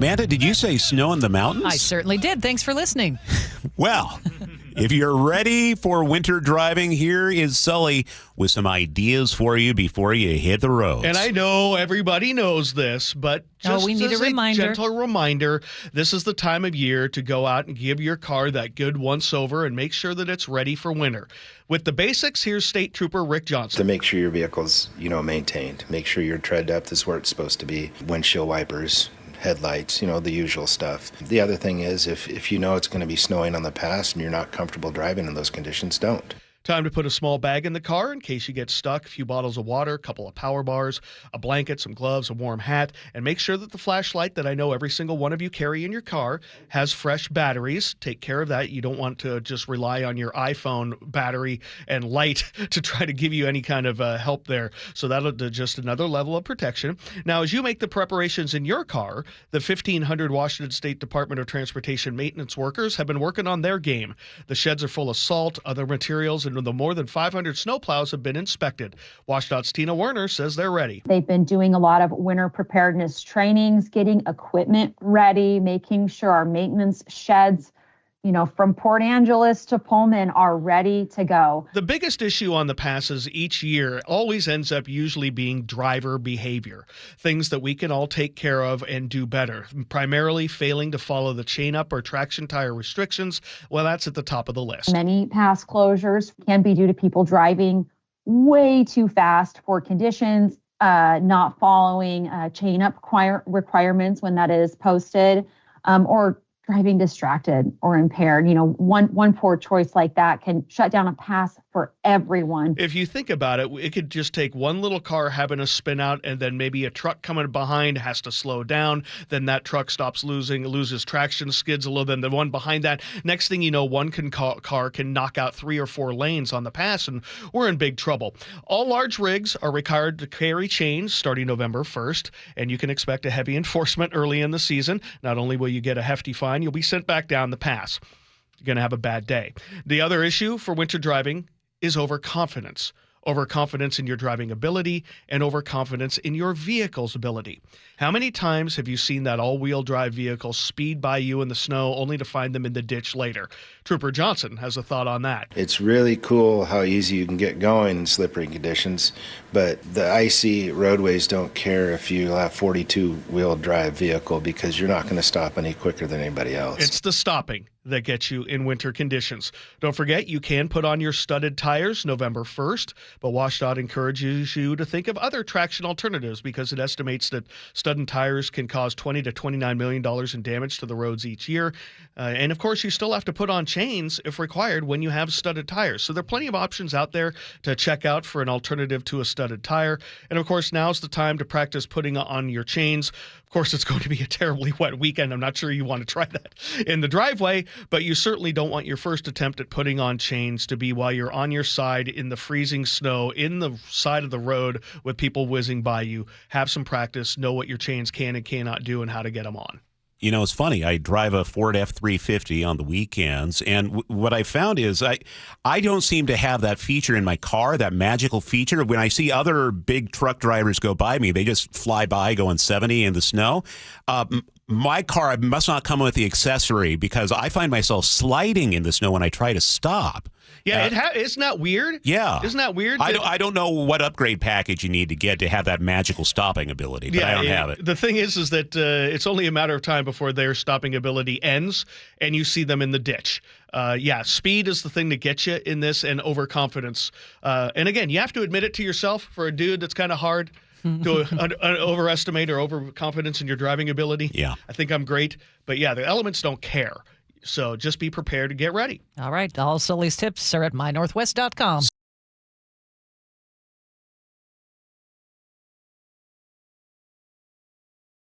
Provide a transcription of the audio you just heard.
Manda, did you say snow in the mountains? I certainly did. Thanks for listening. Well, if you're ready for winter driving, here is Sully with some ideas for you before you hit the roads. And I know everybody knows this, but just we need as a reminder. gentle reminder, this is the time of year to go out and give your car that good once-over and make sure that it's ready for winter. With the basics, here's State Trooper Rick Johnson. To make sure your vehicle's, maintained. Make sure your tread depth is where it's supposed to be. Windshield wipers, headlights, the usual stuff. The other thing is if you know it's going to be snowing on the pass and you're not comfortable driving in those conditions, don't. Time to put a small bag in the car in case you get stuck, a few bottles of water, a couple of power bars, a blanket, some gloves, a warm hat, and make sure that the flashlight that I know every single one of you carry in your car has fresh batteries. Take care of that. You don't want to just rely on your iPhone battery and light to try to give you any kind of help there. So that'll do just another level of protection. Now, as you make the preparations in your car, the 1,500 Washington State Department of Transportation maintenance workers have been working on their game. The sheds are full of salt, other materials, and the more than 500 snowplows have been inspected. WashDOT's Tina Werner says they're ready. They've been doing a lot of winter preparedness trainings, getting equipment ready, making sure our maintenance sheds, from Port Angeles to Pullman are ready to go. The biggest issue on the passes each year always ends up usually being driver behavior, things that we can all take care of and do better, primarily failing to follow the chain up or traction tire restrictions. Well, that's at the top of the list. Many pass closures can be due to people driving way too fast for conditions, not following chain up requirements when that is posted, or driving distracted or impaired. One poor choice like that can shut down a pass for everyone. If you think about it, it could just take one little car having a spin out, and then maybe a truck coming behind has to slow down. Then that truck loses traction, skids a little. Then the one behind that. Next thing you know, one car can knock out 3 or 4 lanes on the pass, and we're in big trouble. All large rigs are required to carry chains starting November 1st, and you can expect a heavy enforcement early in the season. Not only will you get a hefty fine, you'll be sent back down the pass. You're going to have a bad day. The other issue for winter driving is overconfidence. Overconfidence in your driving ability and overconfidence in your vehicle's ability. How many times have you seen that all-wheel drive vehicle speed by you in the snow only to find them in the ditch later? Trooper Johnson has a thought on that. It's really cool how easy you can get going in slippery conditions, but the icy roadways don't care if you have a 42-wheel drive vehicle because you're not going to stop any quicker than anybody else. It's the stopping that gets you in winter conditions. Don't forget, you can put on your studded tires November 1st, but WashDOT encourages you to think of other traction alternatives because it estimates that studded tires can cause $20 to $29 million in damage to the roads each year. And of course, you still have to put on chains if required when you have studded tires. So there are plenty of options out there to check out for an alternative to a studded tire. And of course, now's the time to practice putting on your chains. Of course, it's going to be a terribly wet weekend. I'm not sure you want to try that in the driveway, but you certainly don't want your first attempt at putting on chains to be while you're on your side in the freezing snow, in the side of the road with people whizzing by you. Have some practice, know what your chains can and cannot do and how to get them on. It's funny. I drive a Ford F-350 on the weekends, and what I found is I don't seem to have that feature in my car, that magical feature. When I see other big truck drivers go by me, they just fly by going 70 in the snow. My car must not come with the accessory because I find myself sliding in the snow when I try to stop. Yeah, isn't that weird? Yeah. Isn't that weird? I don't know what upgrade package you need to get to have that magical stopping ability, but I don't have it. The thing is that it's only a matter of time before their stopping ability ends and you see them in the ditch. Speed is the thing that gets you in this, and overconfidence. And again, you have to admit it to yourself. For a dude, that's kind of hard to overestimate or overconfidence in your driving ability. Yeah. I think I'm great. But yeah, the elements don't care. So just be prepared to get ready. All right. All Sully's tips are at mynorthwest.com.